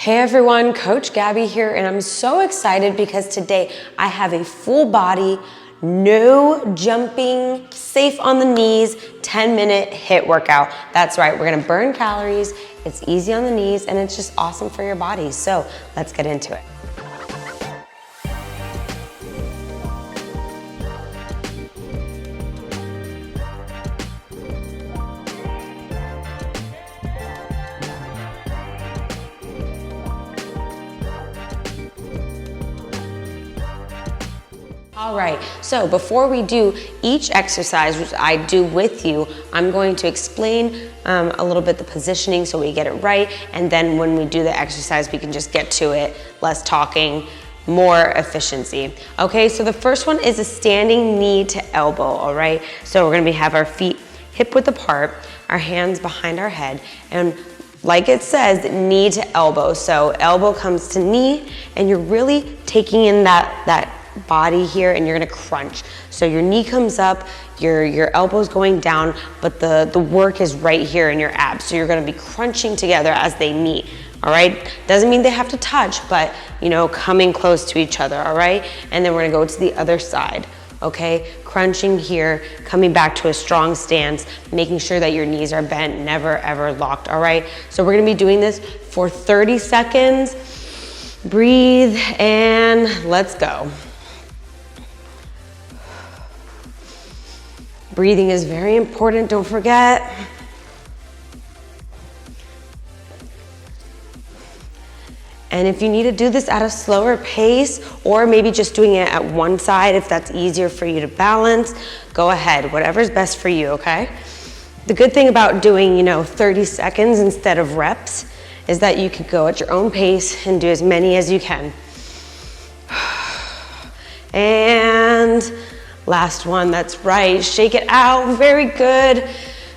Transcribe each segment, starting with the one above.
Hey everyone, Coach Gabby here, and I'm so excited because today I have a full body, no jumping, safe on the knees, 10-minute HIIT workout. That's right, we're gonna burn calories, it's easy on the knees, and it's just awesome for your body. So let's get into it. All right, so before we do each exercise, which I do with you, I'm going to explain a little bit the positioning so we get it right, and then when we do the exercise, we can just get to it, less talking, more efficiency. Okay, so the first one is a standing knee to elbow, all right? So we're gonna have our feet hip width apart, our hands behind our head, and like it says, knee to elbow. So elbow comes to knee, and you're really taking in that body here, and you're gonna crunch. So your knee comes up, your elbow's going down, but the work is right here in your abs. So you're gonna be crunching together as they meet, all right? Doesn't mean they have to touch, but you know, coming close to each other, all right? And then we're gonna go to the other side, okay? Crunching here, coming back to a strong stance, making sure that your knees are bent, never ever locked, all right? So we're gonna be doing this for 30 seconds. Breathe, and let's go. Breathing is very important, don't forget. And if you need to do this at a slower pace, or maybe just doing it at one side, if that's easier for you to balance, go ahead, whatever's best for you, okay? The good thing about doing, 30 seconds instead of reps is that you can go at your own pace and do as many as you can. And last one, that's right, shake it out, very good.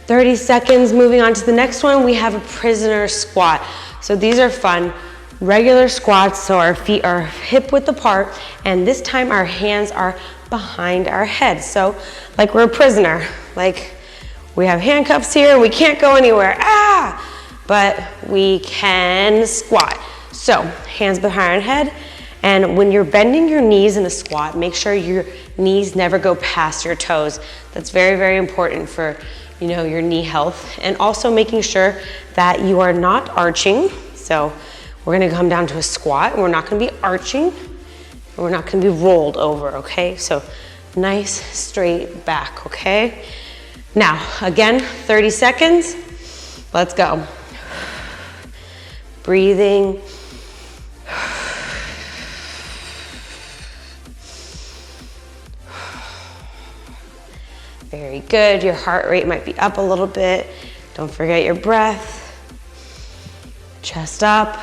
30 seconds, moving on to the next one, we have a prisoner squat. So these are fun, regular squats, so our feet are hip width apart, and this time our hands are behind our head. So like we're a prisoner, like we have handcuffs here, we can't go anywhere, but we can squat. So hands behind our head, and when you're bending your knees in a squat, make sure your knees never go past your toes. That's very, very important for, your knee health. And also making sure that you are not arching. So we're gonna come down to a squat, and we're not gonna be arching, and we're not gonna be rolled over, okay? So nice straight back, okay? Now, again, 30 seconds. Let's go. Breathing. Very good, your heart rate might be up a little bit. Don't forget your breath. Chest up.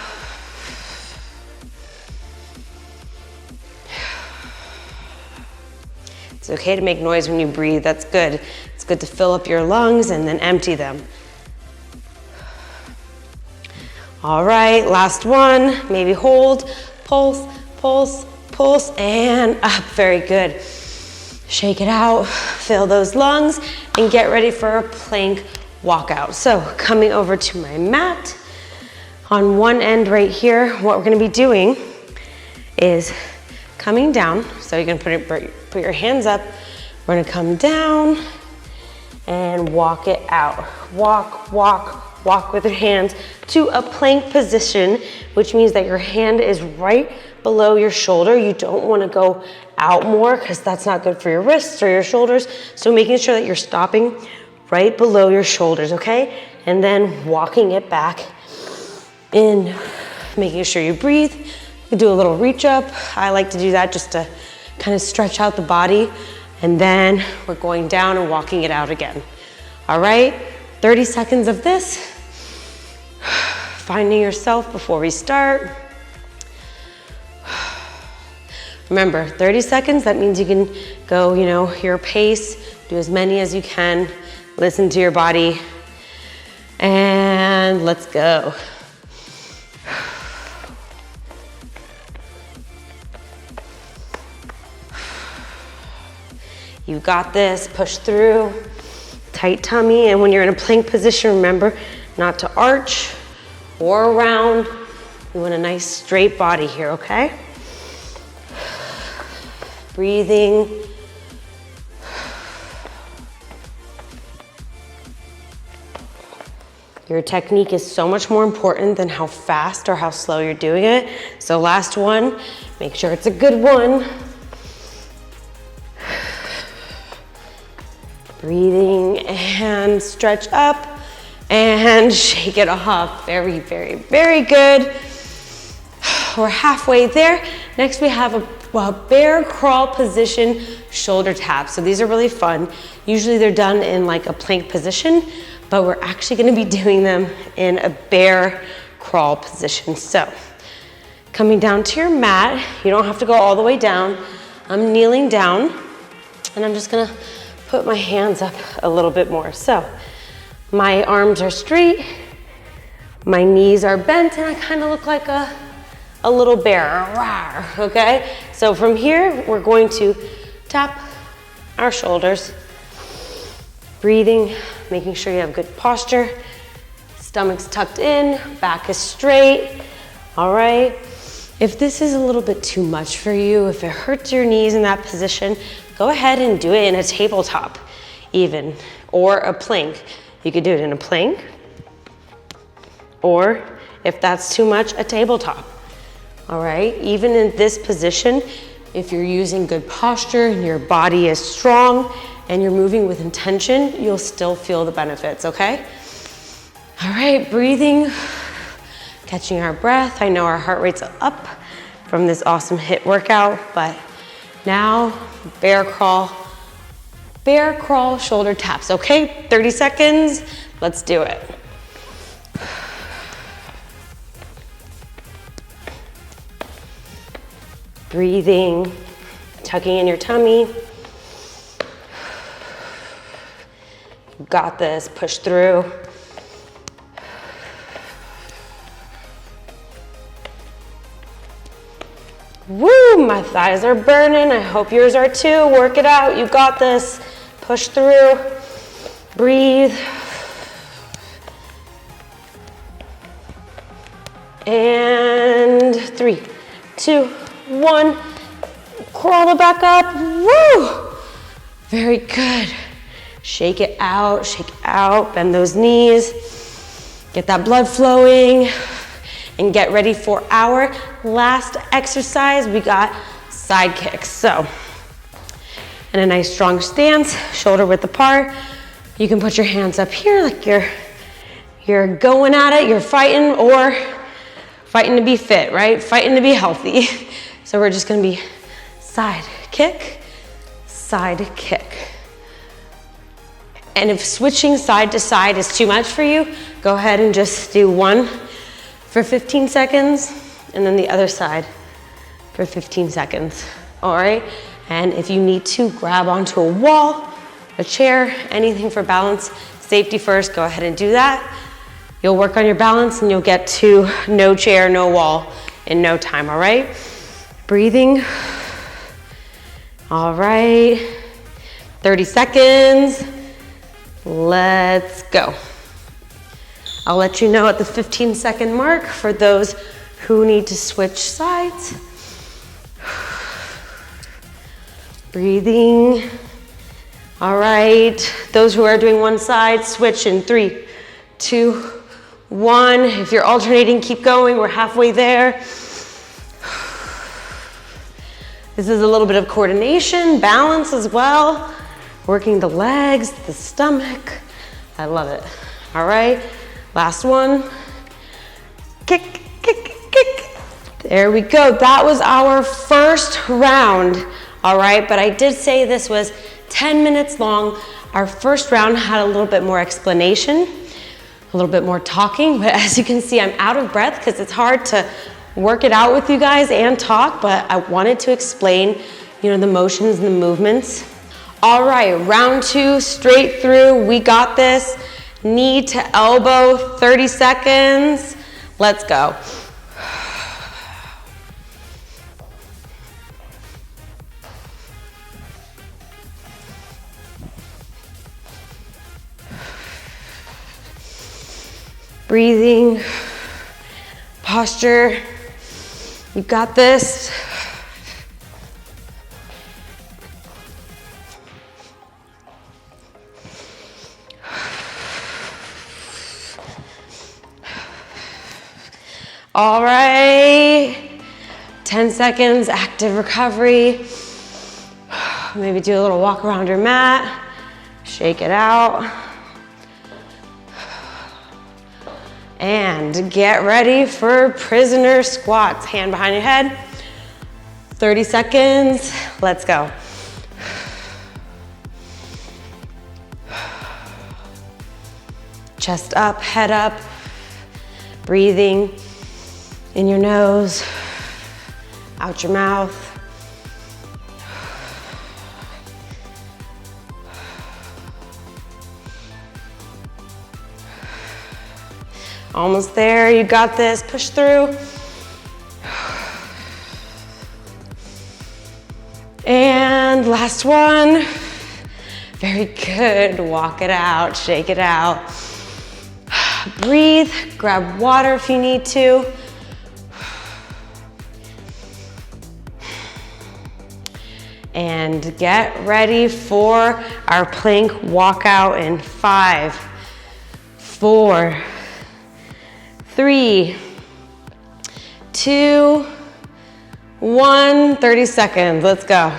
It's okay to make noise when you breathe, that's good. It's good to fill up your lungs and then empty them. All right, last one, maybe hold, pulse, pulse, pulse, and up, very good. Shake it out, fill those lungs, and get ready for a plank walkout. So coming over to my mat, on one end right here, what we're gonna be doing is coming down. So you're gonna put your hands up, we're gonna come down and walk it out. Walk, walk, walk with your hands to a plank position, which means that your hand is right below your shoulder. You don't wanna go out more because that's not good for your wrists or your shoulders. So making sure that you're stopping right below your shoulders, okay? And then walking it back in, making sure you breathe. You can do a little reach up. I like to do that just to kind of stretch out the body. And then we're going down and walking it out again. All right, 30 seconds of this. Finding yourself before we start. Remember, 30 seconds, that means you can go, your pace, do as many as you can, listen to your body, and let's go. You got this, push through, tight tummy, and when you're in a plank position, remember not to arch or around We want a nice straight body here, okay? Breathing. Your technique is so much more important than how fast or how slow you're doing it. So last one, make sure it's a good one. Breathing and stretch up and shake it off. Very, very, very good. We're halfway there. Next we have a bear crawl position shoulder tap. So these are really fun. Usually they're done in like a plank position, but we're actually gonna be doing them in a bear crawl position. So coming down to your mat, you don't have to go all the way down. I'm kneeling down and I'm just gonna put my hands up a little bit more. So my arms are straight, my knees are bent, and I kind of look like a little bear, okay? So from here, we're going to tap our shoulders, breathing, making sure you have good posture, stomach's tucked in, back is straight, all right? If this is a little bit too much for you, if it hurts your knees in that position, go ahead and do it in a tabletop even, or a plank. You could do it in a plank, or if that's too much, a tabletop. All right, even in this position, if you're using good posture and your body is strong and you're moving with intention, you'll still feel the benefits, okay? All right, breathing, catching our breath. I know our heart rate's up from this awesome HIIT workout, but now bear crawl shoulder taps, okay? 30 seconds, let's do it. Breathing, tucking in your tummy. You got this, push through. Woo, my thighs are burning. I hope yours are too. Work it out, you got this. Push through, breathe. And 3, 2, 1. Crawl it back up, woo! Very good. Shake it out, bend those knees. Get that blood flowing. And get ready for our last exercise. We got side kicks. So, in a nice strong stance, shoulder width apart. You can put your hands up here like you're going at it, you're fighting, or fighting to be fit, right? Fighting to be healthy. So we're just gonna be side kick. And if switching side to side is too much for you, go ahead and just do one for 15 seconds, and then the other side for 15 seconds, all right? And if you need to, grab onto a wall, a chair, anything for balance, safety first, go ahead and do that. You'll work on your balance and you'll get to no chair, no wall in no time, all right? Breathing, all right, 30 seconds, let's go. I'll let you know at the 15-second mark for those who need to switch sides. Breathing. All right, those who are doing one side, switch in 3, 2, 1. If you're alternating, keep going, we're halfway there. This is a little bit of coordination, balance as well. Working the legs, the stomach. I love it. All right. Last one, kick, kick, kick. There we go. That was our first round, all right? But I did say this was 10 minutes long. Our first round had a little bit more explanation, a little bit more talking, but as you can see, I'm out of breath because it's hard to work it out with you guys and talk, but I wanted to explain, you know, the motions and the movements. All right, round 2, straight through, we got this. Knee to elbow, 30 seconds. Let's go. Breathing, posture. You got this. All right, 10 seconds, active recovery. Maybe do a little walk around your mat, shake it out. And get ready for prisoner squats. Hand behind your head. 30 seconds, let's go. Chest up, head up, breathing in your nose, out your mouth. Almost there, you got this, push through. And last one. Very good, walk it out, shake it out. Breathe, grab water if you need to. And get ready for our plank walkout in 5, 4, 3, 2, 1, 30 seconds, let's go.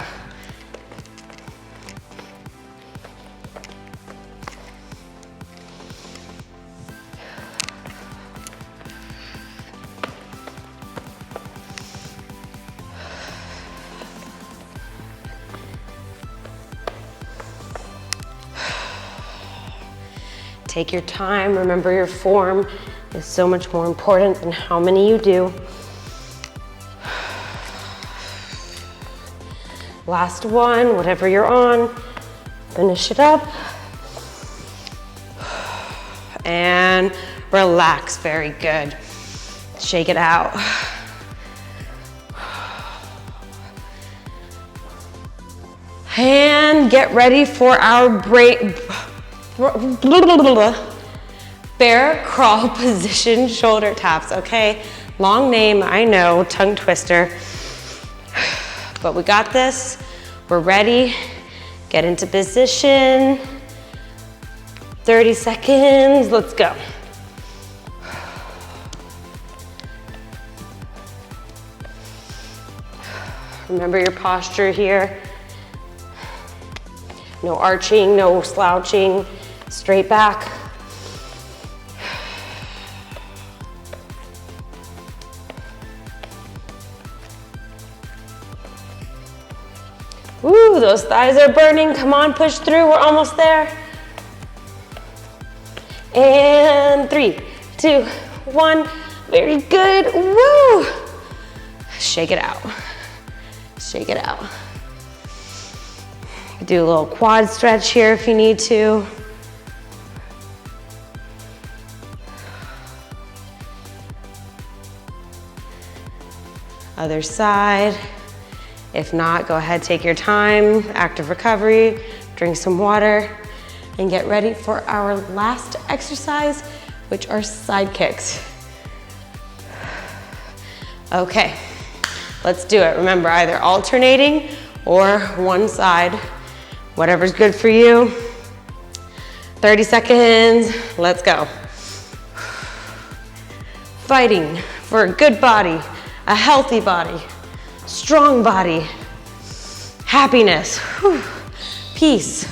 Take your time, remember your form is so much more important than how many you do. Last one, whatever you're on, finish it up. And relax, very good. Shake it out. And get ready for our bear crawl position shoulder taps, okay? Long name, I know, tongue twister. But we got this, we're ready. Get into position. 30 seconds, let's go. Remember your posture here. No arching, no slouching, straight back. Woo, those thighs are burning. Come on, push through, we're almost there. And 3, 2, 1, very good, woo! Shake it out, shake it out. Do a little quad stretch here if you need to. Other side. If not, go ahead, take your time, active recovery, drink some water, and get ready for our last exercise, which are side kicks. Okay, let's do it. Remember, either alternating or one side, whatever's good for you. 30 seconds, let's go. Fighting for a good body, a healthy body, strong body, happiness, whew, peace.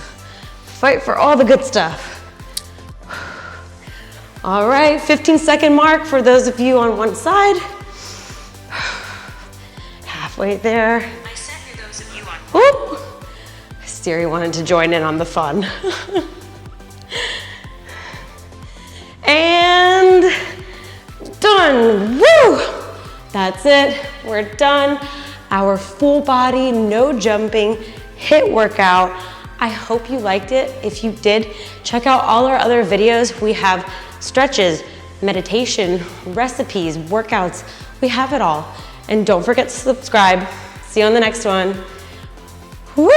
Fight for all the good stuff. All right, 15-second mark for those of you on one side. Halfway there. I said for those of you on Whoop. Siri wanted to join in on the fun. And done, woo! That's it, we're done. Our full body, no jumping, HIIT workout. I hope you liked it. If you did, check out all our other videos. We have stretches, meditation, recipes, workouts. We have it all. And don't forget to subscribe. See you on the next one. Woo!